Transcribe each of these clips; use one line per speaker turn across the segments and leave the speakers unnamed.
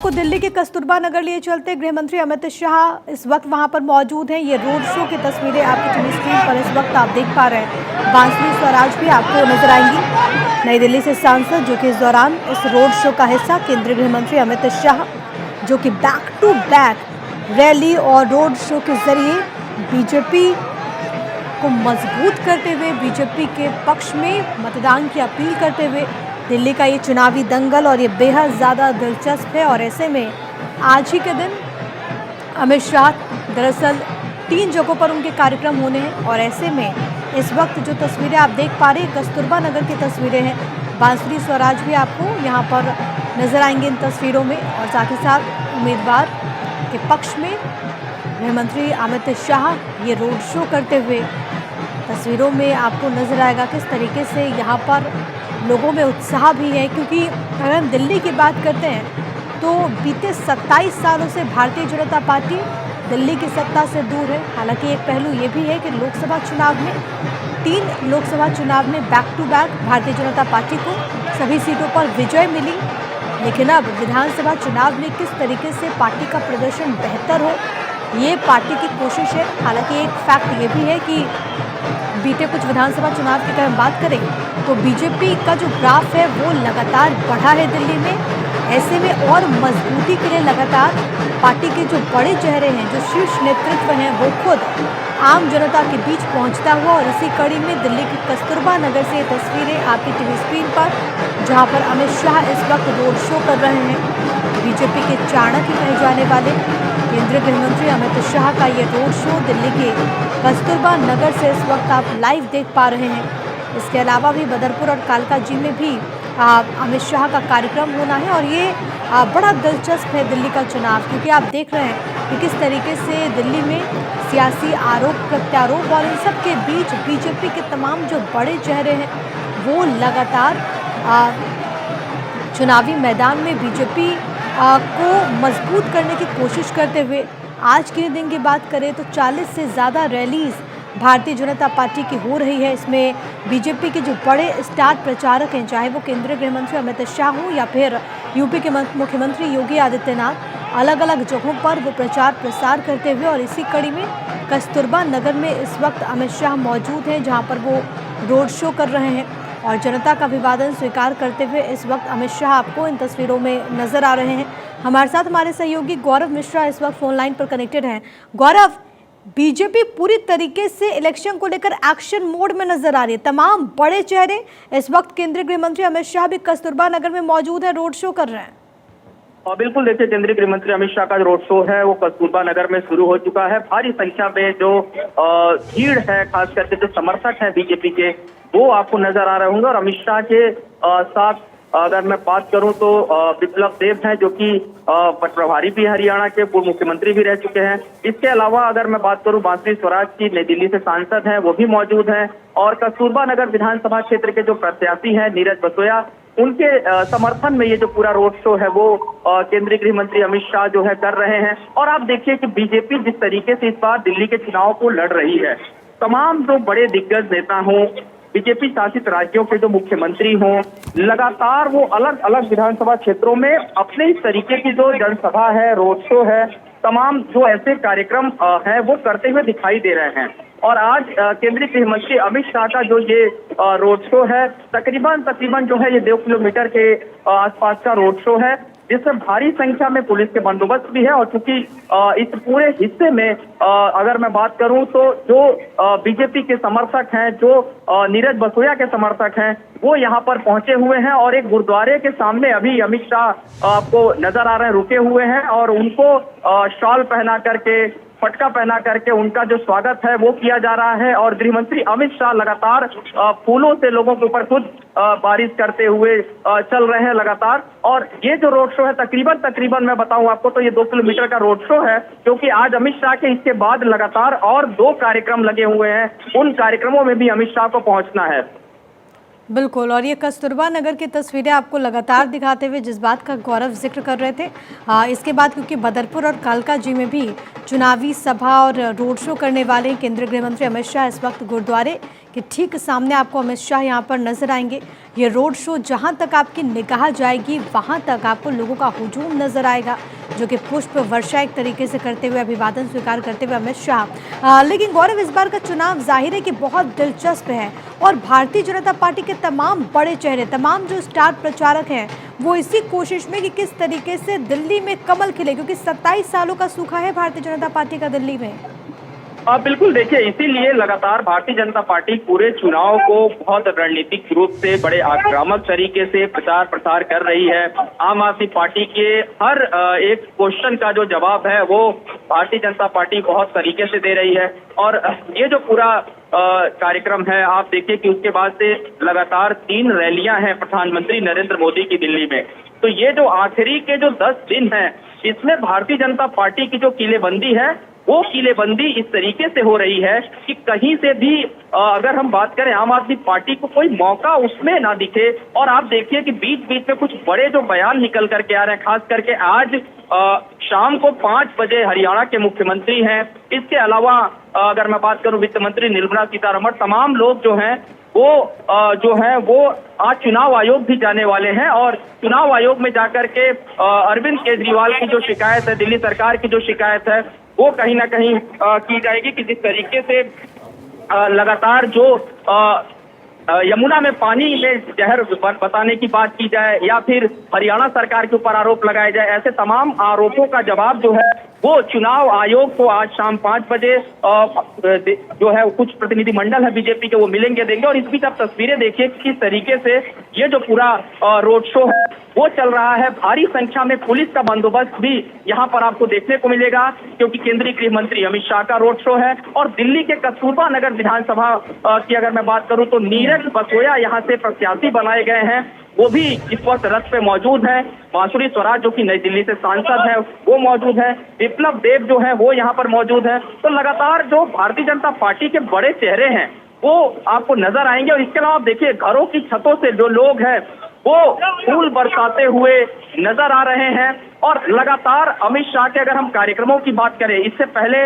आपको दिल्ली के कस्तूरबा नगर लिए चलते। गृह मंत्री अमित शाह इस वक्त वहां पर मौजूद हैं। ये रोड शो की तस्वीरें आपकी टीवी स्क्रीन पर इस वक्त आप देख पा रहे हैं। बांसुरी स्वराज भी आपको नजर आएंगी। नई दिल्ली से सांसद जो कि इस दौरान इस रोड शो का हिस्सा केंद्रीय गृह मंत्री अमित शाह जो कि बैक टू बैक रैली और रोड शो के जरिए बीजेपी को मजबूत करते हुए बीजेपी के पक्ष में मतदान की अपील करते हुए दिल्ली का ये चुनावी दंगल और ये बेहद ज़्यादा दिलचस्प है। और ऐसे में आज ही के दिन अमित शाह दरअसल 3 जगहों पर उनके कार्यक्रम होने हैं। और ऐसे में इस वक्त जो तस्वीरें आप देख पा रहे हैं कस्तूरबा नगर की तस्वीरें हैं। बांसुरी स्वराज भी आपको यहाँ पर नजर आएंगे इन तस्वीरों में। और साथ ही साथ उम्मीदवार के पक्ष में गृह मंत्री अमित शाह ये रोड शो करते हुए तस्वीरों में आपको नजर आएगा। किस तरीके से यहाँ पर लोगों में उत्साह भी है, क्योंकि अगर हम दिल्ली की बात करते हैं तो बीते 27 सालों से भारतीय जनता पार्टी दिल्ली की सत्ता से दूर है। हालांकि एक पहलू ये भी है कि लोकसभा चुनाव में 3 लोकसभा चुनाव में back to back Bharatiya Janata party को सभी सीटों पर विजय मिली। लेकिन अब विधानसभा चुनाव में किस तरीके से पार्टी का प्रदर्शन बेहतर हो, ये पार्टी की कोशिश है। हालांकि एक फैक्ट ये भी है कि बीते कुछ विधानसभा चुनाव की अगर हम बात करें तो बीजेपी का जो ग्राफ है वो लगातार बढ़ा है दिल्ली में। ऐसे में और मजबूती के लिए लगातार पार्टी के जो बड़े चेहरे हैं, जो शीर्ष नेतृत्व हैं, वो खुद आम जनता के बीच पहुंचता हुआ। और इसी कड़ी में दिल्ली की कस्तूरबा नगर से तस्वीरें आपकी टीवी स्क्रीन पर, जहां पर अमित शाह इस वक्त रोड शो कर रहे हैं। बीजेपी के चाणक्य कहे जाने वाले केंद्रीय गृह मंत्री अमित शाह का ये रोड शो दिल्ली के कस्तूरबा नगर से इस वक्त आप लाइव देख पा रहे हैं। इसके अलावा भी बदरपुर और कालकाजी में भी अमित शाह का कार्यक्रम होना है। और ये बड़ा दिलचस्प है दिल्ली का चुनाव, क्योंकि आप देख रहे हैं कि किस तरीके से दिल्ली में सियासी आरोप प्रत्यारोप और इन सब के बीच बीजेपी के तमाम जो बड़े चेहरे हैं वो लगातार चुनावी मैदान में बीजेपी को मजबूत करने की कोशिश करते हुए आज के दिन की बात करें तो 40 से ज़्यादा रैलीज भारतीय जनता पार्टी की हो रही है। इसमें बीजेपी के जो बड़े स्टार प्रचारक हैं, चाहे वो केंद्रीय गृह मंत्री अमित शाह हो या फिर यूपी के मुख्यमंत्री योगी आदित्यनाथ, अलग अलग जगहों पर वो प्रचार प्रसार करते हुए। और इसी कड़ी में कस्तूरबा नगर में इस वक्त अमित शाह मौजूद हैं, जहाँ पर वो रोड शो कर रहे हैं और जनता का अभिवादन स्वीकार करते हुए इस वक्त अमित शाह आपको इन तस्वीरों में नजर आ रहे हैं। हमारे साथ हमारे सहयोगी गौरव मिश्रा इस वक्त फोन लाइन पर कनेक्टेड हैं। गौरव, बीजेपी पूरी तरीके से इलेक्शन को लेकर एक्शन मोड में नजर आ रही है। तमाम बड़े चेहरे इस वक्त केंद्रीय गृह मंत्री अमित शाह भी कस्तूरबा नगर में मौजूद है, रोड शो कर रहे हैं।
और बिल्कुल देखिए, केंद्रीय गृह मंत्री अमित शाह का रोड शो है वो कस्तूरबा नगर में शुरू हो चुका है। भारी संख्या में जो भीड़ है, खास करके जो समर्थक है बीजेपी के, वो आपको नजर आ रहे होंगे। और अमित शाह के साथ अगर मैं बात करूं तो विप्लव देव हैं, जो कि प्रभारी भी हरियाणा के, पूर्व मुख्यमंत्री भी रह चुके हैं। इसके अलावा अगर मैं बात करूं बांसुरी स्वराज की, नई दिल्ली से सांसद हैं, वो भी मौजूद हैं। और कस्तूरबा नगर विधानसभा क्षेत्र के जो प्रत्याशी हैं नीरज बसोया, उनके समर्थन में ये जो पूरा रोड शो है वो केंद्रीय गृह मंत्री अमित शाह जो है कर रहे हैं। और आप देखिए कि बीजेपी जिस तरीके से इस बार दिल्ली के चुनाव को लड़ रही है, तमाम जो बड़े दिग्गज नेता हों, बीजेपी शासित राज्यों के जो मुख्यमंत्री हों, लगातार वो अलग अलग विधानसभा क्षेत्रों में अपने इस तरीके की जो जनसभा है, रोड शो है, तमाम जो ऐसे कार्यक्रम है वो करते हुए दिखाई दे रहे हैं। और आज केंद्रीय गृह मंत्री अमित शाह का जो ये रोड शो है, तकरीबन जो है ये 2 किलोमीटर के आसपास का रोड शो है, जिसमें भारी संख्या में पुलिस के बंदोबस्त भी है। और चूंकि इस पूरे हिस्से में अगर मैं बात करूं तो जो बीजेपी के समर्थक हैं, जो नीरज बसोया के समर्थक हैं, वो यहाँ पर पहुंचे हुए हैं। और एक गुरुद्वारे के सामने अभी अमित शाह आपको नजर आ रहे हैं, रुके हुए हैं। और उनको शॉल पहना करके, फटका पहना करके उनका जो स्वागत है वो किया जा रहा है। और गृह मंत्री अमित शाह लगातार फूलों से लोगों के ऊपर खुद बारिश करते हुए चल रहे हैं लगातार। और ये जो रोड शो है तकरीबन मैं बताऊं आपको तो ये 2 किलोमीटर का रोड शो है, क्योंकि आज अमित शाह के इसके बाद लगातार और 2 कार्यक्रम लगे हुए हैं। उन कार्यक्रमों में भी अमित शाह को पहुंचना है।
बिल्कुल, और ये कस्तूरबा नगर की तस्वीरें आपको लगातार दिखाते हुए जिस बात का गौरव जिक्र कर रहे थे, इसके बाद क्योंकि बदरपुर और कालकाजी में भी चुनावी सभा और रोड शो करने वाले केंद्रीय गृह मंत्री अमित शाह इस वक्त गुरुद्वारे कि ठीक सामने आपको अमित शाह यहाँ पर नजर आएंगे। ये रोड शो जहाँ तक आपकी निगाह जाएगी वहाँ तक आपको लोगों का हुजूम नजर आएगा, जो कि पुष्प वर्षा एक तरीके से करते हुए अभिवादन स्वीकार करते हुए अमित शाह। लेकिन गौरव, इस बार का चुनाव जाहिर है कि बहुत दिलचस्प है और भारतीय जनता पार्टी के तमाम बड़े चेहरे, तमाम जो स्टार प्रचारक हैं, वो इसी कोशिश में कि किस तरीके से दिल्ली में कमल खिले, क्योंकि 27 सालों का सूखा है भारतीय जनता पार्टी का दिल्ली में।
बिल्कुल, देखिए इसीलिए लगातार भारतीय जनता पार्टी पूरे चुनाव को बहुत रणनीतिक रूप से बड़े आक्रामक तरीके से प्रचार प्रसार कर रही है। आम आदमी पार्टी के हर एक क्वेश्चन का जो जवाब है वो भारतीय जनता पार्टी बहुत तरीके से दे रही है। और ये जो पूरा कार्यक्रम है, आप देखिए कि उसके बाद से लगातार 3 रैलियां हैं प्रधानमंत्री नरेंद्र मोदी की दिल्ली में। तो ये जो आखिरी के जो 10 दिन हैं, इसमें भारतीय जनता पार्टी की जो किलेबंदी है वो किलेबंदी इस तरीके से हो रही है कि कहीं से भी अगर हम बात करें आम आदमी पार्टी को कोई मौका उसमें ना दिखे। और आप देखिए कि बीच बीच में कुछ बड़े जो बयान निकल करके आ रहे हैं, खास करके आज शाम को 5 बजे हरियाणा के मुख्यमंत्री हैं, इसके अलावा अगर मैं बात करूं वित्त मंत्री निर्मला सीतारमण, तमाम लोग जो हैं वो आज चुनाव आयोग भी जाने वाले हैं। और चुनाव आयोग में जाकर के अरविंद केजरीवाल की जो शिकायत है, दिल्ली सरकार की जो शिकायत है, वो कहीं ना कहीं की जाएगी कि जिस तरीके से लगातार जो यमुना में पानी में जहर बताने की बात की जाए या फिर हरियाणा सरकार के ऊपर आरोप लगाए जाए, ऐसे तमाम आरोपों का जवाब जो है वो चुनाव आयोग को आज शाम 5 बजे जो है कुछ प्रतिनिधि मंडल है बीजेपी के, वो मिलेंगे, देंगे। और इस बीच आप तस्वीरें देखिए किस तरीके से ये जो पूरा रोड शो है वो चल रहा है। भारी संख्या में पुलिस का बंदोबस्त भी यहाँ पर आपको देखने को मिलेगा, क्योंकि केंद्रीय गृह मंत्री अमित शाह का रोड शो है। और दिल्ली के कस्तूरबा नगर विधानसभा की अगर मैं बात करूं तो नीरज बसोया यहाँ से प्रत्याशी बनाए गए हैं, वो भी इस वक्त रथ पे मौजूद है। बांसुरी स्वराज जो कि नई दिल्ली से सांसद है वो मौजूद है, विप्लव देव जो है वो यहाँ पर मौजूद है। तो लगातार जो भारतीय जनता पार्टी के बड़े चेहरे हैं वो आपको नजर आएंगे। और इसके अलावा देखिए घरों की छतों से जो लोग हैं वो फूल बरसाते हुए नजर आ रहे हैं। और लगातार अमित शाह के अगर हम कार्यक्रमों की बात करें, इससे पहले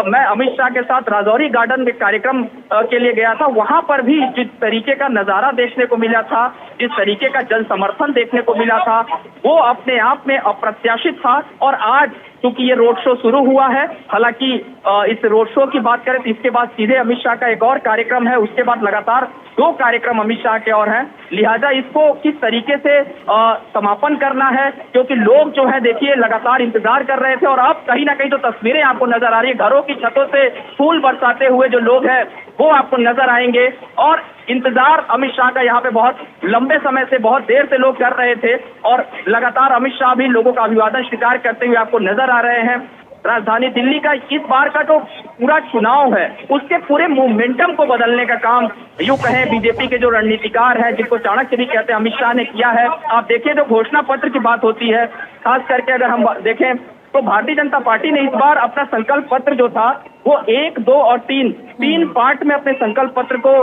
मैं अमित शाह के साथ राजौरी गार्डन में कार्यक्रम के लिए गया था, वहां पर भी जिस तरीके का नजारा देखने को मिला था, जिस तरीके का जन समर्थन देखने को मिला था, वो अपने आप में अप्रत्याशित था। और आज क्योंकि ये रोड शो शुरू हुआ है, हालांकि इस रोड शो की बात करें तो इसके बाद सीधे अमित शाह का एक और कार्यक्रम है, उसके बाद लगातार 2 कार्यक्रम अमित शाह के और हैं। लिहाजा इसको किस तरीके से समापन करना है, क्योंकि लोग जो है देखिए लगातार इंतजार कर रहे थे। और अब कहीं ना कहीं जो तस्वीरें आपको नजर आ रही है, घरों की छतों से फूल बरसाते हुए जो लोग हैं वो आपको नजर आएंगे। और इंतजार अमित शाह का यहाँ पे बहुत लंबे समय से, बहुत देर से लोग कर रहे थे और लगातार अमित शाह भी लोगों का अभिवादन स्वीकार करते हुए आपको नजर आ रहे हैं। राजधानी दिल्ली का इस बार का जो पूरा चुनाव है उसके पूरे मोमेंटम को बदलने का काम यूं कहें बीजेपी के जो रणनीतिकार हैं, जिनको चाणक्य भी कहते हैं, अमित शाह ने किया है। आप देखिए जो घोषणा पत्र की बात होती है, खास करके अगर हम देखें तो भारतीय जनता पार्टी ने इस बार अपना संकल्प पत्र जो था वो 1, 2 और 3 पार्ट में अपने संकल्प पत्र को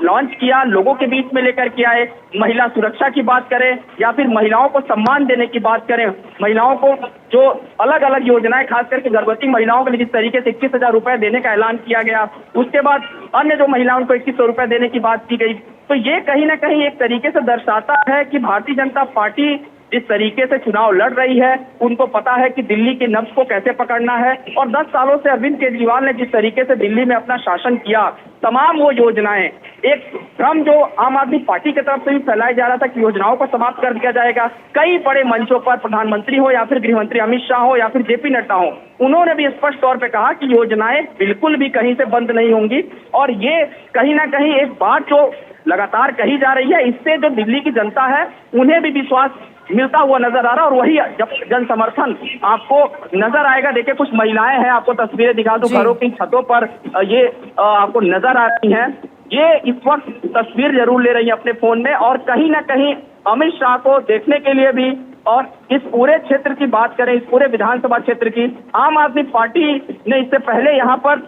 लॉन्च किया, लोगों के बीच में लेकर के आए। महिला सुरक्षा की बात करें या फिर महिलाओं को सम्मान देने की बात करें, महिलाओं को जो अलग अलग योजनाएं, खास करके गर्भवती महिलाओं के लिए जिस तरीके से 21,000 रुपए देने का ऐलान किया गया, उसके बाद अन्य जो महिलाओं को 2100 रुपए देने की बात की गई, तो ये कहीं ना कहीं एक तरीके से दर्शाता है कि भारतीय जनता पार्टी जिस तरीके से चुनाव लड़ रही है, उनको पता है कि दिल्ली के नब्ज को कैसे पकड़ना है। और 10 सालों से अरविंद केजरीवाल ने जिस तरीके से दिल्ली में अपना शासन किया, तमाम वो योजनाएं, एक भ्रम जो आम आदमी पार्टी की तरफ से भी फैलाया जा रहा था कि योजनाओं को समाप्त कर दिया जाएगा, कई बड़े मंचों पर प्रधानमंत्री हो या फिर गृह मंत्री अमित शाह हो या फिर जेपी नड्डा हो, उन्होंने भी स्पष्ट तौर पर कहा कि योजनाएं बिल्कुल भी कहीं से बंद नहीं होंगी। और ये कहीं ना कहीं एक बात जो लगातार कही जा रही है, इससे जो दिल्ली की जनता है उन्हें भी विश्वास मिलता हुआ नजर आ रहा है। और वही जब जन समर्थन आपको नजर आएगा, देखिए कुछ महिलाएं हैं, आपको तस्वीरें दिखा दूं, घरों की छतों पर ये आपको नजर आ रही हैं, ये इस वक्त तस्वीर जरूर ले रही है अपने फोन में। और कहीं ना कहीं अमित शाह को देखने के लिए भी, और इस पूरे क्षेत्र की बात करें, इस पूरे विधानसभा क्षेत्र की, आम आदमी पार्टी ने इससे पहले यहाँ पर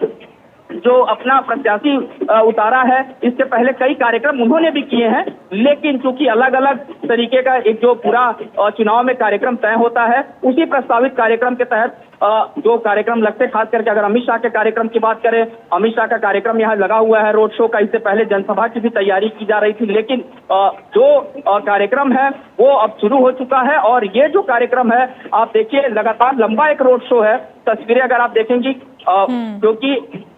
जो अपना प्रत्याशी उतारा है, इससे पहले कई कार्यक्रम उन्होंने भी किए हैं, लेकिन चूंकि अलग अलग तरीके का एक जो पूरा चुनाव में कार्यक्रम तय होता है, उसी प्रस्तावित कार्यक्रम के तहत जो कार्यक्रम लगते, खास करके अगर अमित शाह के कार्यक्रम की बात करें, अमित शाह का कार्यक्रम यहाँ लगा हुआ है रोड शो का। इससे पहले जनसभा की भी तैयारी की जा रही थी, लेकिन जो कार्यक्रम है वो अब शुरू हो चुका है। और ये जो कार्यक्रम है, आप देखिए, लगातार लंबा एक रोड शो है। तस्वीरें अगर आप देखेंगी, क्योंकि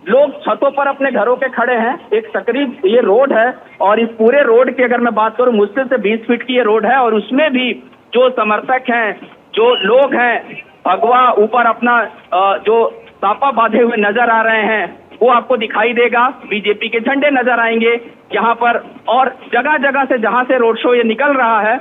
लोग छतों पर अपने घरों के खड़े हैं, एक सकरीब ये रोड है, और इस पूरे रोड की अगर मैं बात करूं, मुश्किल से 20 फीट की ये रोड है, और उसमें भी जो समर्थक हैं, जो लोग हैं, भगवा ऊपर अपना जो सापा बांधे हुए नजर आ रहे हैं, वो आपको दिखाई देगा। बीजेपी के झंडे नजर आएंगे यहाँ पर, और जगह जगह से जहां से रोड शो ये निकल रहा है,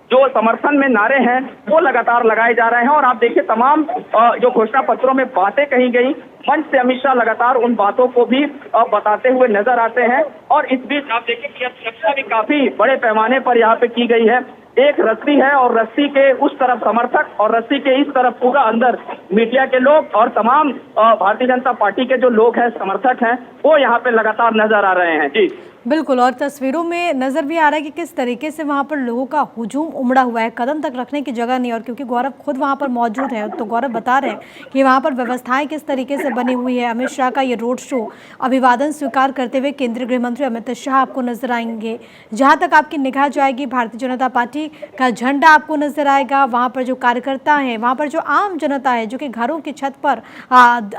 जो समर्थन में नारे हैं वो लगातार लगाए जा रहे हैं। और आप देखिए, तमाम जो घोषणा पत्रों में बातें कही गई, मंच से अमित शाह लगातार उन बातों को भी बताते हुए नजर आते हैं। और इस बीच आप देखिए कि अब सुरक्षा भी काफी बड़े पैमाने पर यहाँ पे की गई है। एक रस्सी है, और रस्सी के उस तरफ समर्थक, और रस्सी के इस तरफ पूरा अंदर मीडिया के लोग, और तमाम भारतीय जनता पार्टी के जो लोग हैं, समर्थक हैं, वो यहाँ पे लगातार नजर आ रहे हैं। जी
बिल्कुल, और तस्वीरों में नजर भी आ रहा है कि किस तरीके से वहां पर लोगों का हुजूम उमड़ा हुआ है, कदम तक रखने की जगह नहीं। और क्योंकि गौरव खुद वहां पर मौजूद है, तो गौरव बता रहे हैं कि वहां पर व्यवस्थाएं किस तरीके से बनी हुई है। अमित शाह का ये रोड शो, अभिवादन स्वीकार करते हुए केंद्रीय गृह मंत्री अमित शाह आपको नजर आएंगे। जहां तक आपकी निगाह जाएगी, भारतीय जनता पार्टी का झंडा आपको नजर आएगा। वहां पर जो कार्यकर्ता हैं, वहां पर जो आम जनता है, जो कि घरों की छत पर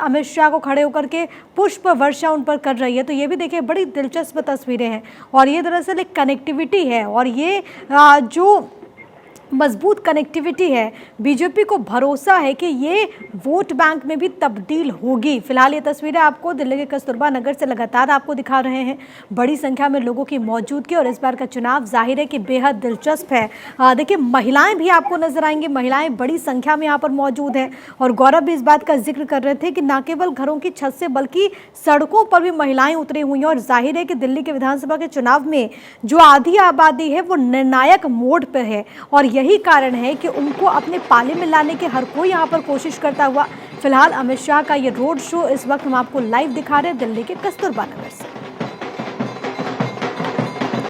अमित शाह को खड़े होकर के पुष्प वर्षा उन पर कर रही है। तो ये भी देखिए, बड़ी दिलचस्प तस्वीरें हैं, और ये दरअसल एक कनेक्टिविटी है, और ये जो मजबूत कनेक्टिविटी है, बीजेपी को भरोसा है कि ये वोट बैंक में भी तब्दील होगी। फिलहाल ये तस्वीरें आपको दिल्ली के कस्तूरबा नगर से लगातार आपको दिखा रहे हैं, बड़ी संख्या में लोगों की मौजूदगी। और इस बार का चुनाव जाहिर है कि बेहद दिलचस्प है। देखिए, महिलाएं भी आपको नजर आएंगी, महिलाएं बड़ी संख्या में यहाँ पर मौजूद हैं। और गौरव भी इस बात का जिक्र कर रहे थे कि न केवल घरों की छत से, बल्कि सड़कों पर भी महिलाएं उतरी हुई हैं। और जाहिर है कि दिल्ली के विधानसभा के चुनाव में जो आधी आबादी है वो निर्णायक मोड पर है, और यही कारण है कि उनको अपने पाले में लाने के हर कोई यहाँ पर कोशिश करता हुआ। फिलहाल अमित शाह का ये रोड शो इस वक्त हम आपको लाइव दिखा रहे हैं दिल्ली के कस्तूरबा नगर से।